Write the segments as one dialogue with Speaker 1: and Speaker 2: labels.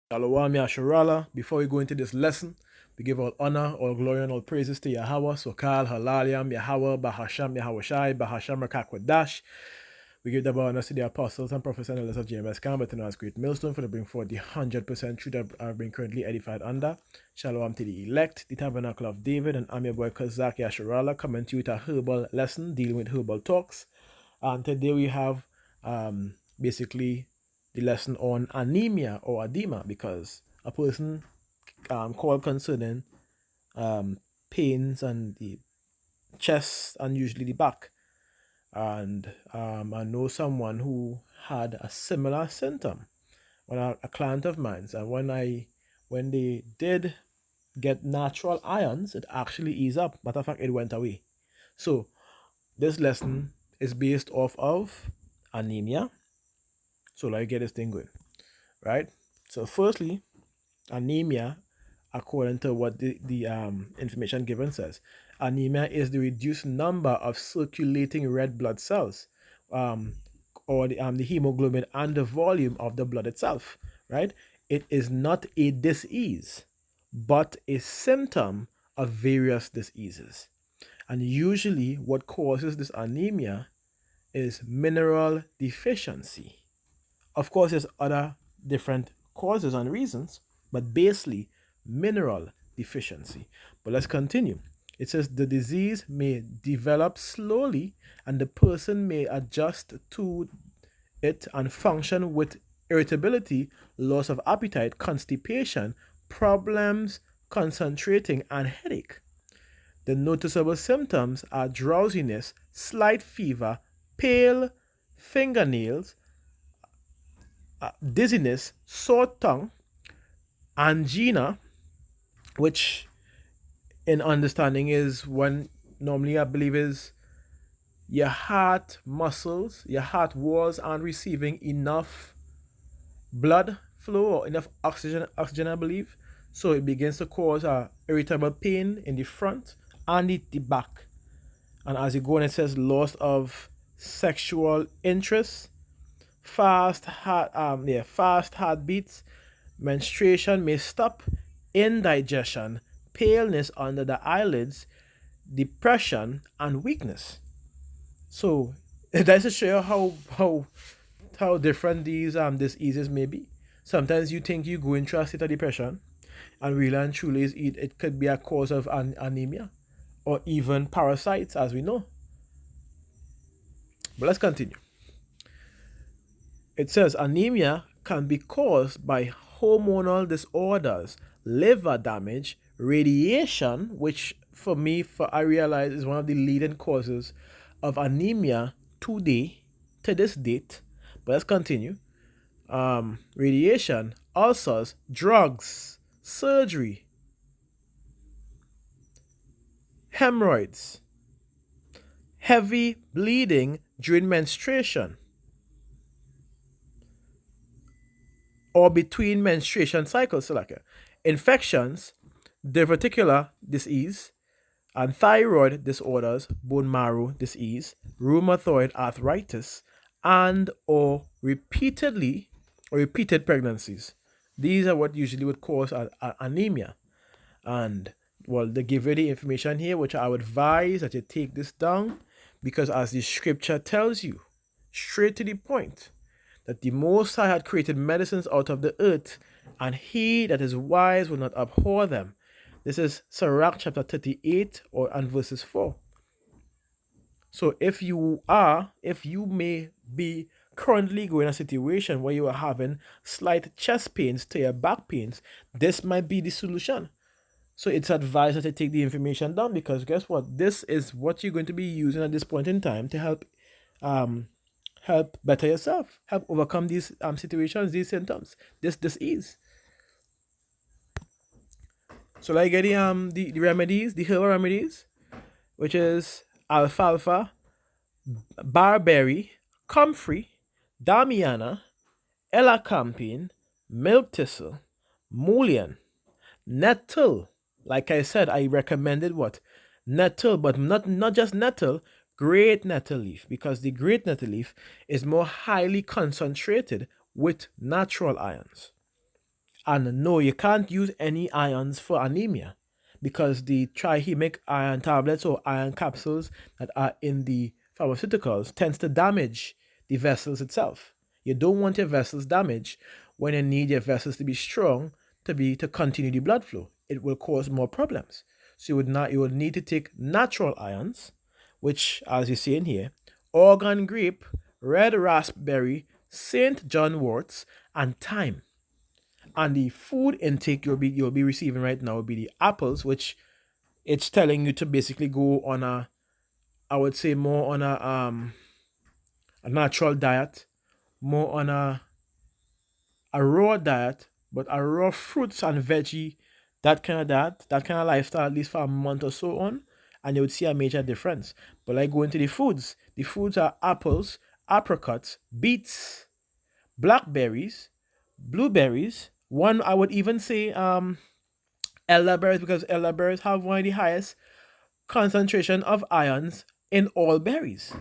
Speaker 1: Shalom Yasharala. Before we go into this lesson, we give all honor, all glory, and all praises to Yahweh, Sokal, Halaliam, Yahweh, Bahasham, Yahawashi, Bahasham, Rakakwadash. We give the honors to the apostles and prophets and elders of JMS Camp, but as great millstone for to bring forth the 100% truth that are being currently edified under. Shalom to the elect, the tabernacle of David, and I'm your boy Kazak Yasharala, coming to you with a herbal lesson dealing with herbal talks. And today we have basically the lesson on anemia or edema, because a person called concerning pains and the chest and usually the back. And I know someone who had a similar symptom, a client of mine. And when they did get natural irons, it actually eased up. Matter of fact, it went away. So this lesson is based off of anemia. So let's get this thing going, right? So firstly, anemia, according to what the information given says, anemia is the reduced number of circulating red blood cells, or the hemoglobin and the volume of the blood itself, right? It is not a disease, but a symptom of various diseases. And usually what causes this anemia is mineral deficiency. Of course, there's other different causes and reasons, but basically mineral deficiency. But let's continue. It says the disease may develop slowly and the person may adjust to it and function with irritability, loss of appetite, constipation, problems concentrating, and headache. The noticeable symptoms are drowsiness, slight fever, pale fingernails, dizziness, sore tongue, angina, which in understanding is when normally I believe is your heart muscles, your heart walls aren't receiving enough blood flow or enough oxygen I believe. So it begins to cause a irritable pain in the front and the back. And as you go on, it says loss of sexual interest, fast heartbeats, menstruation may stop, indigestion, paleness under the eyelids, depression, and weakness. So that's to show you how different these diseases may be. Sometimes you think you go into a state of depression, and really and truly it could be a cause of anemia or even parasites, as we know. But let's continue. It says anemia can be caused by hormonal disorders, liver damage, radiation, which I realize is one of the leading causes of anemia to this date. But let's continue. Radiation, ulcers, drugs, surgery, hemorrhoids, heavy bleeding during menstruation, or between menstruation cycles, so like infections, diverticular disease, and thyroid disorders, bone marrow disease, rheumatoid arthritis, and or repeated pregnancies. These are what usually would cause anemia. And well, they give you the information here, which I would advise that you take this down, because as the scripture tells you, straight to the point, that the Most High had created medicines out of the earth, and he that is wise will not abhor them. This is Sirach chapter 38 and verses 4. So if you may be currently going a situation where you are having slight chest pains to your back pains, this might be the solution. So it's advised that you take the information down, because guess what? This is what you're going to be using at this point in time to help better yourself, help overcome these situations, these symptoms, this disease. So like get the remedies, the herbal remedies, which is alfalfa, barberry, comfrey, damiana, elecampane, milk thistle, mullein, nettle. Like I said, I recommended what? Nettle, but not just nettle, great nettle leaf, because the great nettle leaf is more highly concentrated with natural ions. And no, you can't use any ions for anemia because the trihemic iron tablets or iron capsules that are in the pharmaceuticals tends to damage the vessels itself. You don't want your vessels damaged when you need your vessels to be strong to continue the blood flow. It will cause more problems. So you would need to take natural ions, which as you see in here, Oregon grape, red raspberry, St. John worts, and thyme. And the food intake you'll be receiving right now will be the apples, which it's telling you to basically go on I would say more on a natural diet, more on a raw diet, but a raw fruits and veggie, that kind of lifestyle, at least for a month or so on, and you would see a major difference. But like go into the foods are apples, apricots, beets, blackberries, blueberries. One I would even say elderberries, because elderberries have one of the highest concentration of ions in all berries.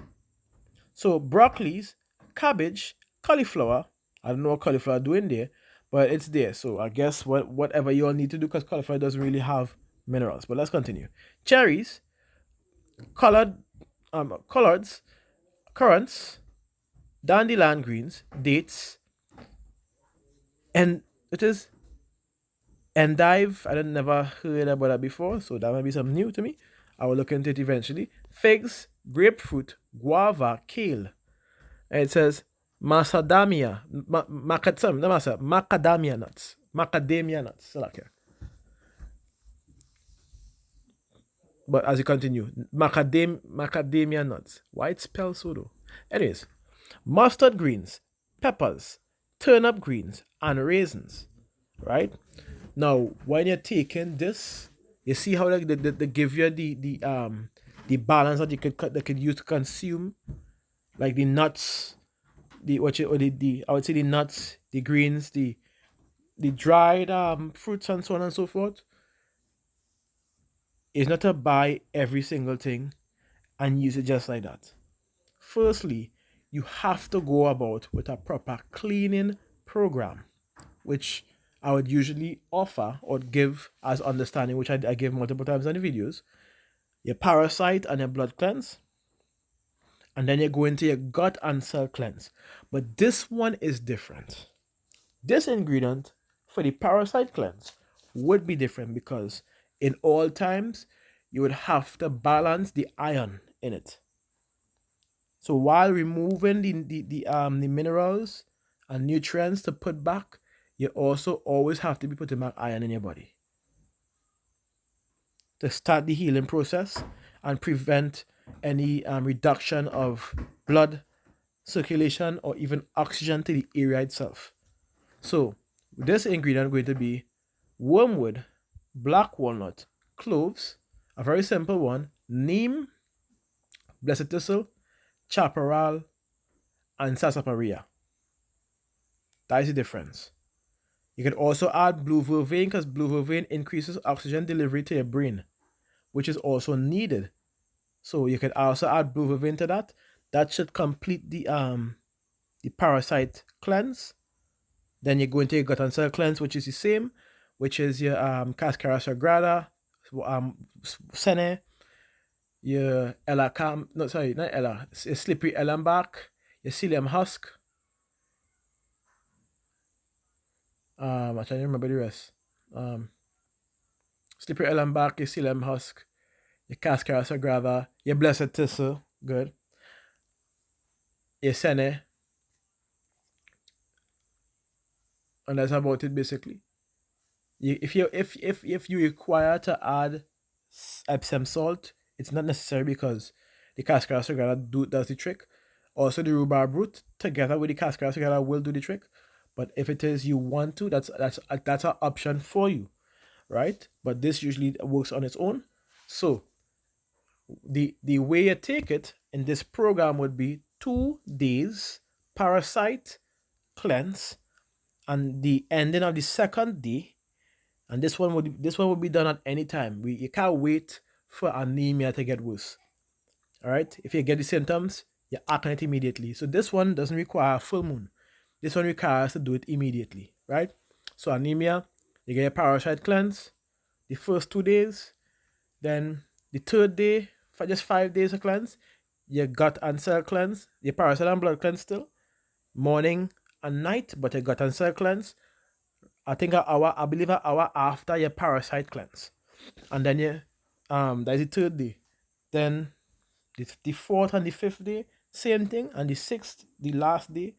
Speaker 1: So broccolis, cabbage, cauliflower. I don't know what cauliflower doing there, but it's there. So I guess whatever you all need to do, because cauliflower doesn't really have minerals. But let's continue. Cherries, colored collards, currants, dandelion greens, dates, and it is endive. I didn't never heard about that before, so that might be something new to me. I will look into it eventually. Figs, grapefruit, guava, kale. And it says macadamia, macadamia nuts, macadamia nuts. So like, yeah. But as you continue, macadamia nuts. Why it spelled so though? Anyways, mustard greens, peppers, turnip greens, and raisins. Right now, when you're taking this, you see how they give you the balance that you could use to consume, like the nuts, the what you or the I would say the nuts, the greens, the dried fruits and so on and so forth. Is not to buy every single thing and use it just like that. Firstly, you have to go about with a proper cleaning program, which I would usually offer or give as understanding, which I give multiple times in the videos. Your parasite and your blood cleanse, and then you go into your gut and cell cleanse. But this one is different. This ingredient for the parasite cleanse would be different because in all times you would have to balance the iron in it. So while removing the minerals and nutrients to put back, you also always have to be putting back iron in your body to start the healing process and prevent any reduction of blood circulation or even oxygen to the area itself. So this ingredient is going to be wormwood, black walnut, cloves, a very simple one, neem, blessed thistle, chaparral, and sarsaparilla. That is the difference. You can also add blue vervain because blue vervain increases oxygen delivery to your brain, which is also needed. So you can also add blue vervain to that. That should complete the parasite cleanse. Then you go into your gut and cell cleanse, which is the same, which is your cascara sagrada, sene, your ella cam, no sorry, not ella, your slippery ellenbach, your psyllium husk. I'm trying to remember the rest. Slippery ellenbach, your psyllium husk, your cascara sagrada, your blessed thistle, good. Your sene, and that's about it basically. If you require to add Epsom salt, it's not necessary because the cascara sagrada does the trick. Also, the rhubarb root together with the cascara sagrada will do the trick. But if it is you want to, that's an option for you, right? But this usually works on its own. So the way you take it in this program would be 2 days parasite cleanse, and the ending of the second day. And this one would be done at any time. You can't wait for anemia to get worse. All right. If you get the symptoms, you act on it immediately. So this one doesn't require a full moon. This one requires to do it immediately, right? So anemia, you get your parasite cleanse the first 2 days, then the third day, for just 5 days of cleanse, your gut and cell cleanse, your parasite and blood cleanse still, morning and night, but your gut and cell cleanse, I think I believe an hour after your parasite cleanse. And then that's the third day. Then the fourth and the fifth day, same thing. And the sixth, the last day,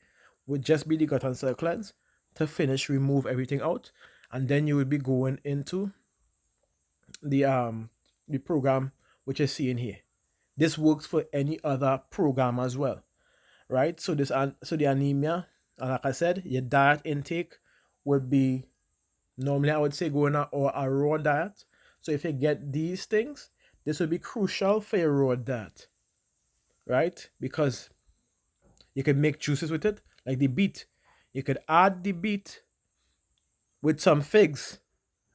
Speaker 1: would just be the gut and cell cleanse to finish, remove everything out. And then you will be going into the program which you're seeing here. This works for any other program as well, right? So the anemia, and like I said, your diet intake would be normally I would say going on a raw diet. So if you get these things, this would be crucial for your raw diet, right? Because you can make juices with it, like the beet. You could add the beet with some figs,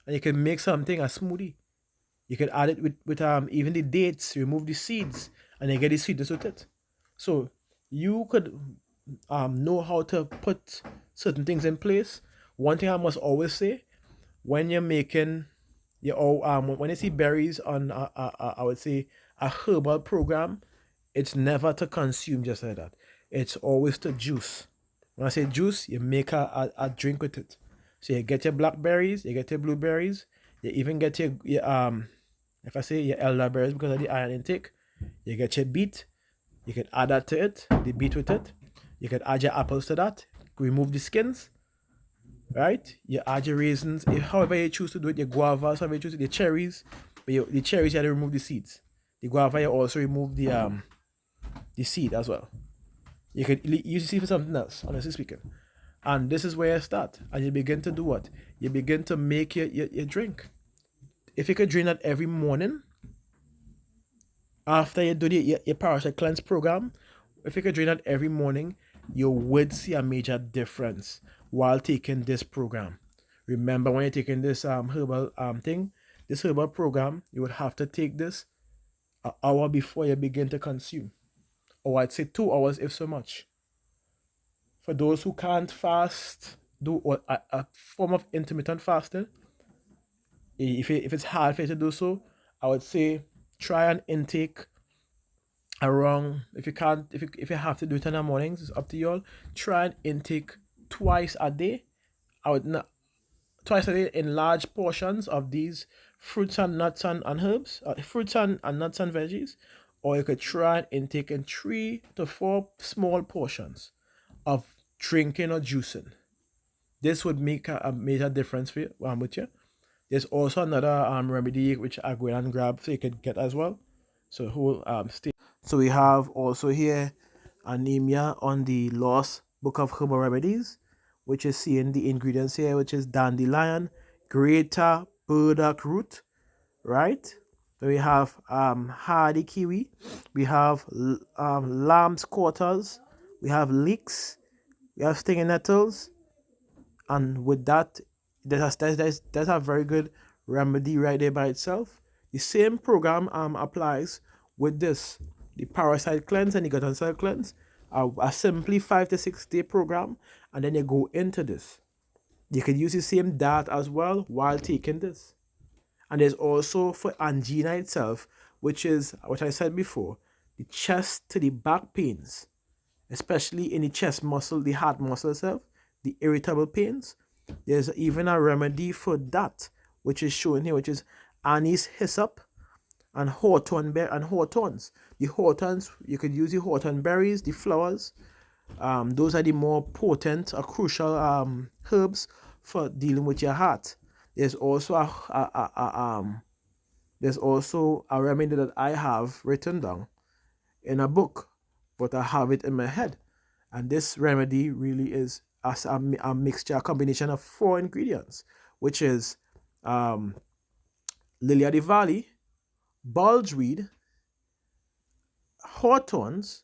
Speaker 1: and you can make something a smoothie. You could add it with even the dates, remove the seeds, and you get the sweetness with it. So you could know how to put certain things in place. One thing I must always say, when you're making when you see berries on I would say a herbal program, it's never to consume just like that. It's always to juice. When I say juice, you make a drink with it. So you get your blackberries, you get your blueberries, you even get your if I say your elderberries because of the iron intake, you get your beet, you can add that to it, the beet with it. You can add your apples to that, remove the skins, right? You add your raisins, however you choose to do it, your guavas, however you choose to do it, the cherries. But the cherries, you have to remove the seeds. The guava, you also remove the seed as well. You could use the seed for something else, honestly speaking. And this is where you start. And you begin to do what? You begin to make your drink. If you could drink that every morning, after you do your parasite cleanse program, if you could drink that every morning, you would see a major difference while taking this program. Remember, when you're taking this herbal this herbal program, you would have to take this an hour before you begin to consume, or I'd say 2 hours if so much. For those who can't fast, do a form of intermittent fasting. If it's hard for you to do so, I would say try and intake around, if you can't, if you have to do it in the mornings, it's up to you all. Try and intake twice a day. I would not Twice a day in large portions of these fruits and nuts and herbs, fruits and nuts and veggies, or you could try and intake in 3 to 4 small portions of drinking or juicing. This would make a major difference for you, with you. There's also another remedy which I go and grab so you could get as well. So who stay. So we have also here anemia on the Lost Book of Herbal Remedies, which is seeing the ingredients here, which is dandelion, greater burdock root, right? Then we have hardy kiwi, we have lamb's quarters, we have leeks, we have stinging nettles, and with that, that's a very good remedy right there by itself. The same program applies with this, the parasite cleanse and the gut and cell cleanse, a simply 5 to 6 day program, and then you go into this. You can use the same diet as well while taking this. And there's also for angina itself, which is what I said before, the chest to the back pains, especially in the chest muscle, the heart muscle itself, the irritable pains. There's even a remedy for that, which is shown here, which is anise hyssop and hawthorns. The hawthorns, you could use the hawthorn berries, the flowers. Those are the more potent or crucial herbs for dealing with your heart. There's also a remedy that I have written down in a book, but I have it in my head. And this remedy really is a mixture, a combination of 4 ingredients, which is lily of the valley, bulgeweed, hawthorns,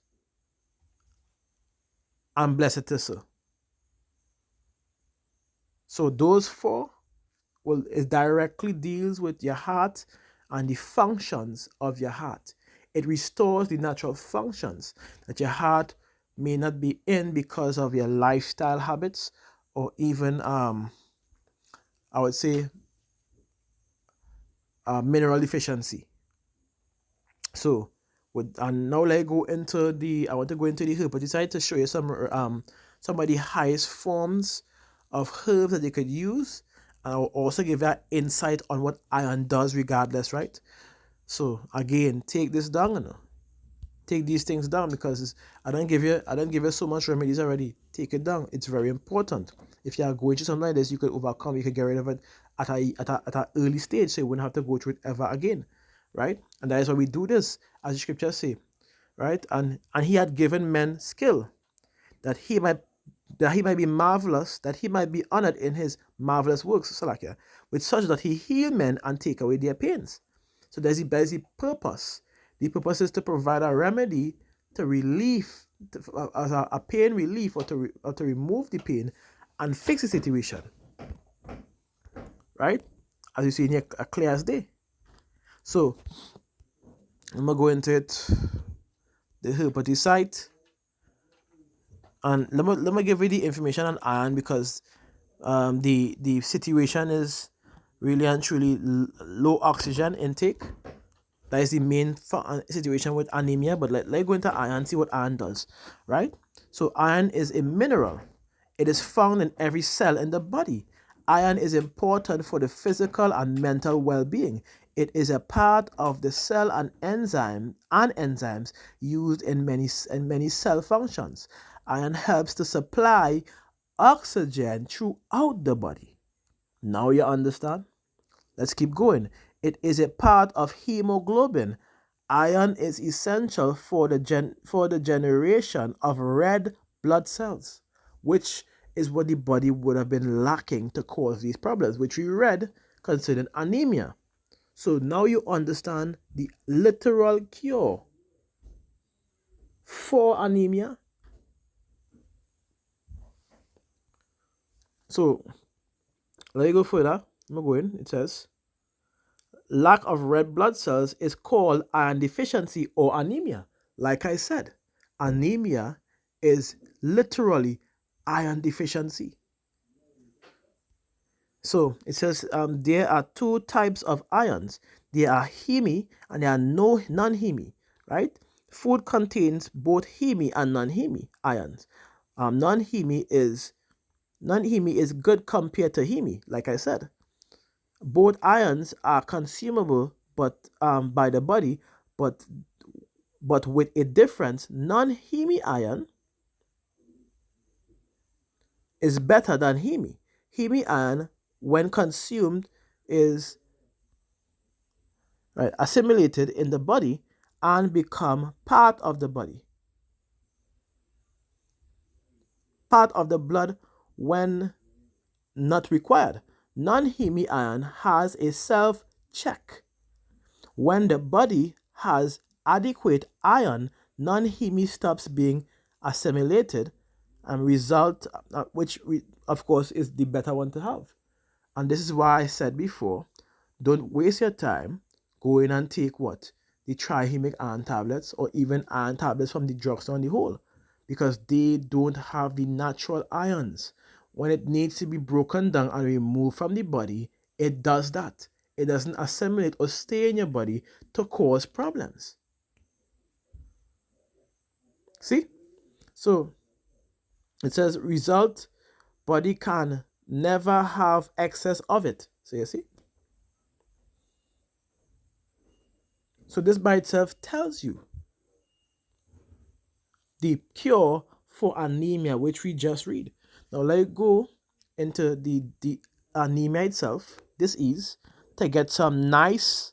Speaker 1: and blessed thistle. So those 4 it directly deals with your heart and the functions of your heart. It restores the natural functions that your heart may not be in because of your lifestyle habits or even I would say, mineral deficiency. So, and now I want to go into the herbicide to show you some of the highest forms of herbs that you could use. And I'll also give that insight on what iron does regardless, right? So again, take this down, take these things down, because I don't give you so much remedies already. Take it down. It's very important. If you are going through something like this, you could overcome, you could get rid of it at a early stage, so you wouldn't have to go through it ever again. Right? And that is why we do this, as the scriptures say. Right? And he had given men skill, that he might be marvelous, that he might be honored in his marvelous works, Salakia, with such that he heal men and take away their pains. So there's the purpose. The purpose is to provide a remedy to relief, as a pain relief, or to remove the pain and fix the situation. Right? As you see in here, clear as day. So I'm gonna go into it, the herpety site, and let me give you the information on iron, because the situation is really and truly low oxygen intake. That is the main situation with anemia. But let's go into iron, see what iron does, right? So iron is a mineral. It is found in every cell in the body. Iron is important for the physical and mental well-being. It is a part of the cell and enzymes used in many cell functions. Iron helps to supply oxygen throughout the body. Now you understand? Let's keep going. It is a part of hemoglobin. Iron is essential for the generation of red blood cells, which is what the body would have been lacking to cause these problems, which we read concerning anemia. So now you understand the literal cure for anemia. So let me go further. I'm going. It says, lack of red blood cells is called iron deficiency or anemia. Like I said, anemia is literally iron deficiency. So it says there are two types of ions. There are heme and there are non-heme, right? Food contains both heme and non-heme ions. Non-heme is good compared to heme, like I said. Both ions are consumable by the body, but with a difference. Non-heme ion is better than heme. Heme ion, when consumed, is assimilated in the body and become part of the body, part of the blood when not required. Non-heme ion has a self-check. When the body has adequate iron, non-heme stops being assimilated and which of course is the better one to have. And this is why I said before, don't waste your time going and take what? The trihemic iron tablets, or even iron tablets from the drugstore on the whole, because they don't have the natural ions. When it needs to be broken down and removed from the body, it does that. It doesn't assimilate or stay in your body to cause problems. See? So it says result, body can never have excess of it. So you see? So this by itself tells you the cure for anemia, which we just read. Now let's go into the anemia itself. This is to get some nice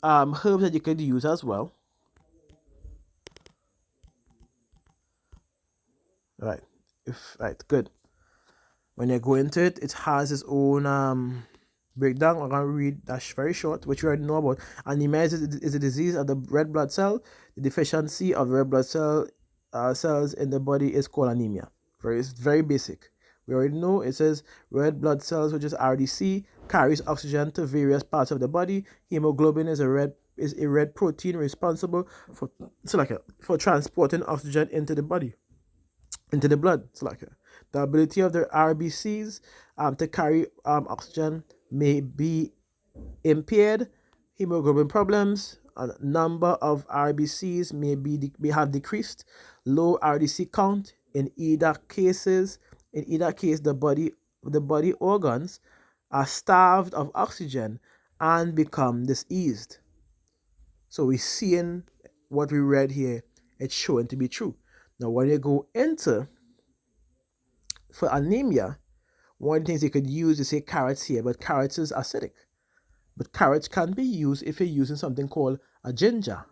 Speaker 1: herbs that you could use as well. Right. Good. When you go into it, it has its own breakdown. I'm going to read that's very short, which you already know about. Anemia is a disease of the red blood cell. The deficiency of red blood cells in the body is called anemia. It's very basic. We already know it says red blood cells, which is RDC, carries oxygen to various parts of the body. Hemoglobin is a red protein responsible for transporting oxygen into the body, into the blood. The ability of the RBCs to carry oxygen may be impaired. Hemoglobin problems, a number of RBCs may have decreased. Low RDC count in either cases. In either case, the body organs are starved of oxygen and become diseased. So we're seeing what we read here, it's shown to be true. Now, when you go into for anemia, one of the things you could use is say carrots here, but carrots is acidic. But carrots can be used if you're using something called a ginger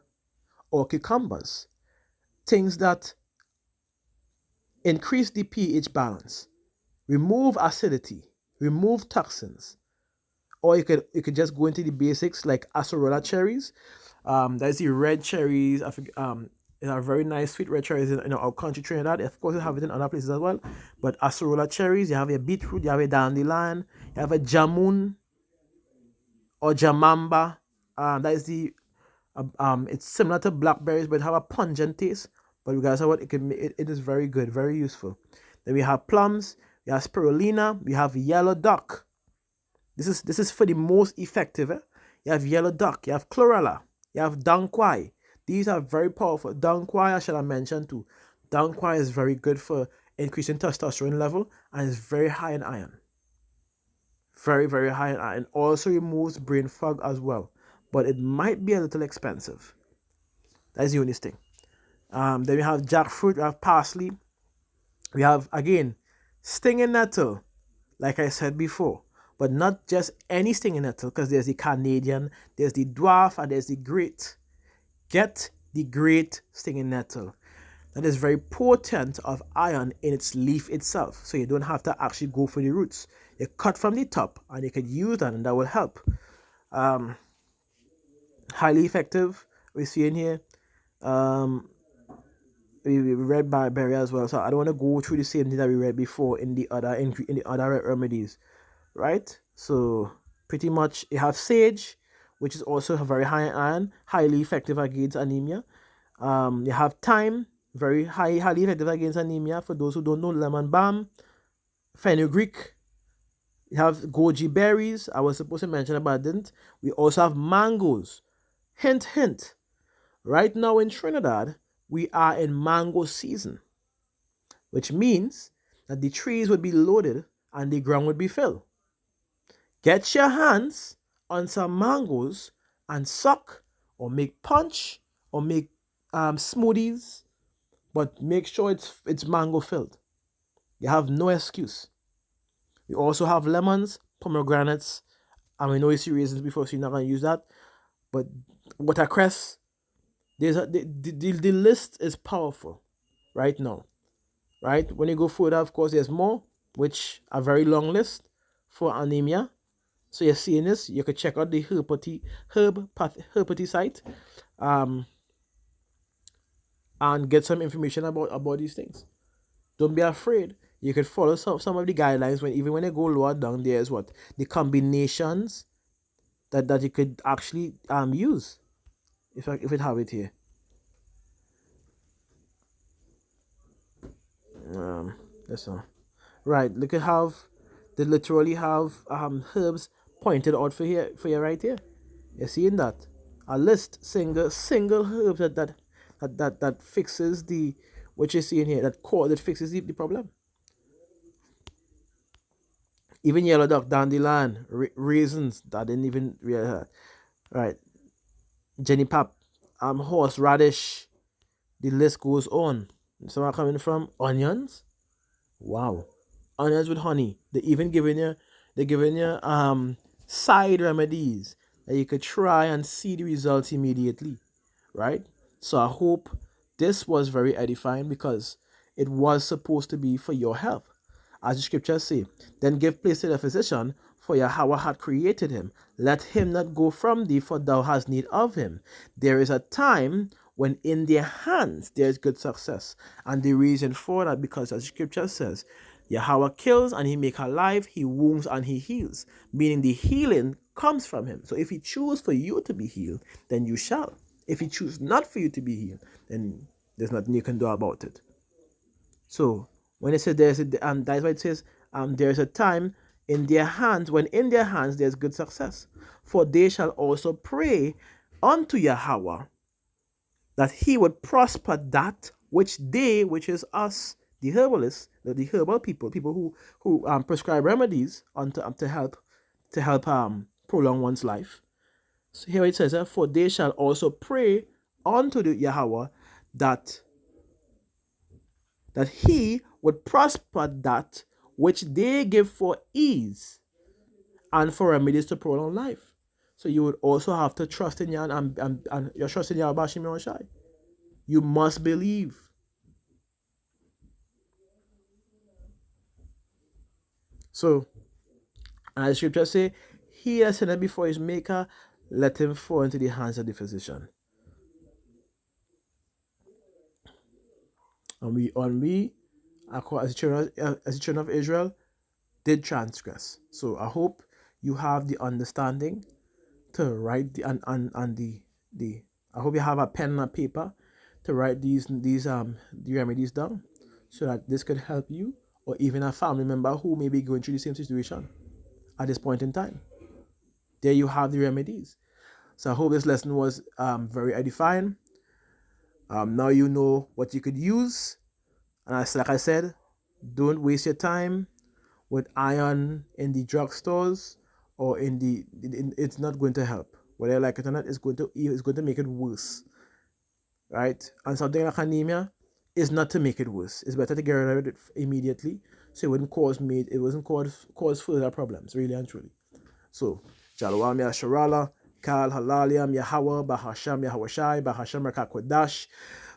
Speaker 1: or cucumbers, things that increase the pH balance, remove acidity, remove toxins. Or you could just go into the basics like acerola cherries. There's the red cherries. I think they are very nice sweet red cherries in our country, Trinidad. Of course, you have it in other places as well. But acerola cherries, you have a beetroot, you have a dandelion, you have a jamun or jamamba. That is the it's similar to blackberries, but have a pungent taste. But regardless of what it is very good, very useful. Then we have plums, we have spirulina, we have yellow duck. This is for the most effective. You have yellow duck, you have chlorella, you have dang quai. These are very powerful. Dang quai, I should have mentioned too. Dang quai is very good for increasing testosterone level and is very high in iron. Very, very high in iron. Also removes brain fog as well. But it might be a little expensive. That's the only thing. Then we have jackfruit, we have parsley. We have, again, stinging nettle, like I said before. But not just any stinging nettle, because there's the Canadian, there's the dwarf, and there's the great. Get the great stinging nettle. That is very potent of iron in its leaf itself. So you don't have to actually go for the roots. You cut from the top, and you can use that, and that will help. Highly effective, we see in here. We read by berry as well, so I don't want to go through the same thing that we read before in the other remedies, right? So pretty much you have sage, which is also very high in iron, highly effective against anemia. You have thyme, highly effective against anemia. For those who don't know, lemon balm, fenugreek. You have goji berries. I was supposed to mention about didn't. We also have mangoes. Hint, hint. Right now in Trinidad, we are in mango season, which means that the trees would be loaded and the ground would be filled. Get your hands on some mangoes and suck or make punch or make smoothies, but make sure it's mango filled. You have no excuse. We also have lemons, pomegranates, and we know you see raisins before, so you're not going to use that. But watercress, the list is powerful right now. Right? When you go further, of course, there's more, which a very long list for anemia. So you're seeing this, you could check out the Herpathy site and get some information about these things. Don't be afraid. You could follow some of the guidelines even when you go lower down. There's what the combinations that you could actually use if it have it here. That's all. Right. Look at how they literally have herbs pointed out for you right here. You're seeing that a list single herb that fixes the what you're seeing here that fixes the problem. Even yellow duck, dandelion, raisins that didn't even realize. Right, Jenny pap, horseradish. The list goes on. Somewhere coming from onions. Wow, onions with honey. They're giving you side remedies that you could try and see the results immediately, right? So I hope this was very edifying because it was supposed to be for your health. As the scriptures say, then give place to the physician, for Yahweh had created him. Let him not go from thee, for thou hast need of him. There is a time when in their hands there is good success. And the reason for that, because as scripture says, Yahweh kills and he make alive, he wounds and he heals. Meaning the healing comes from him. So if he chooses for you to be healed, then you shall. If he chooses not for you to be healed, then there's nothing you can do about it. So when it says that's why it says there's a time in their hands, when in their hands there's good success. For they shall also pray unto Yahweh that he would prosper that which they, which is us, the herbalists, the herbal people, who prescribe remedies to help prolong one's life. So here it says, for they shall also pray unto the Yahweh that he would prosper that which they give for ease and for remedies to prolong life. So you would also have to trust in Yah and your trust in Yahweh Bashim Yahushai. You must believe. So, as the scripture say, he that sinneth before his maker, let him fall into the hands of the physician. And we, as the children of Israel, did transgress. So I hope you have the understanding to write the I hope you have a pen and a paper to write the remedies down, so that this could help you or even a family member who may be going through the same situation at this point in time. There you have the remedies. So I hope this lesson was very edifying. Now you know what you could use, and like I said, don't waste your time with iron in the drugstores or it's not going to help. Whether you like it or not, it's going to make it worse, right? And something like anemia is not to make it worse. It's better to get rid of it immediately, so it wouldn't cause further problems, really and truly. So, Shalom Yasharala, Kal Halaliam Yahweh, Bahasham Yahushai, Bahasham Rakakodash.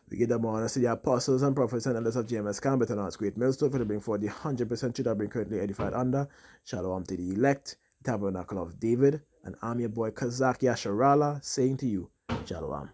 Speaker 1: We give them honor to the apostles and prophets and elders of GMS Camp, but announced great millstone for to bring forth the 100% truth that been currently edified under. Shalom to the elect, Tabernacle of David, and I'm your boy Kazak Yasharala, saying to you, Shalom.